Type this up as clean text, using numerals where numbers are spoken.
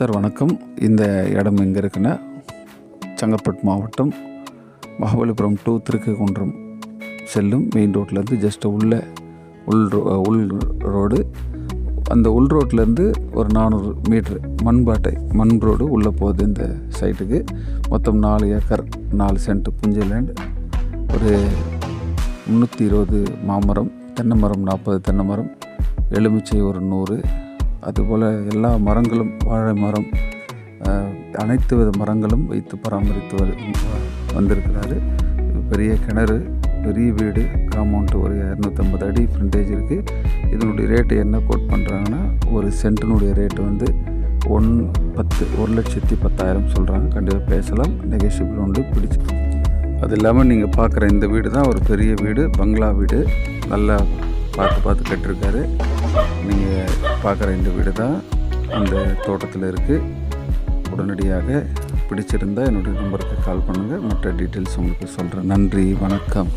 Sir வணக்கம். இந்த இடம் எங்கே இருக்குன்னா, செங்கல்பட்டு மாவட்டம் மகாபலிபுரம் டு திருக்ககுன்றம் செல்லும் மெயின் ரோட்லேருந்து ஜஸ்ட் உள் ரோடு. அந்த உள் ரோட்லேருந்து ஒரு 400 மீட்ரு மண் ரோடு உள்ளே போகுது. இந்த சைட்டுக்கு மொத்தம் 4 ஏக்கர் 4 சென்ட் புஞ்சை லேண்ட். ஒரு 320 மாமரம், தென்னை மரம் 40 தென்னை மரம், எலுமிச்சை ஒரு 100, அதுபோல் எல்லா மரங்களும், வாழை மரம், அனைத்து வித மரங்களும் வைத்து பராமரித்து வந்திருக்கிறாரு. பெரிய கிணறு, பெரிய வீடு, காம்பவுண்டு ஒரு 250 அடி ஃப்ரண்டேஜ் இருக்குது. இதனுடைய ரேட்டு என்ன கோட் பண்ணுறாங்கன்னா, ஒரு சென்ட்டினுடைய ரேட்டு வந்து 1,10,10,000 சொல்கிறாங்க. கண்டிப்பாக பேசலாம், நெகோஷியபிள் உண்டு. பிடிச்சி அது இல்லாமல் நீங்கள் பார்க்குற இந்த வீடு தான் ஒரு பெரிய வீடு, பங்களா வீடு. நல்லா பார்த்து கட்டிருக்காரு. நீங்கள் பார்க்குற இந்த வீடு தான் அந்த தோட்டத்தில் இருக்குது. உடனடியாக பிடிச்சிருந்தால் என்னுடைய நம்பருக்கு கால் பண்ணுங்கள். மற்ற டீட்டெயில்ஸ் உங்களுக்கு சொல்கிறேன். நன்றி, வணக்கம்.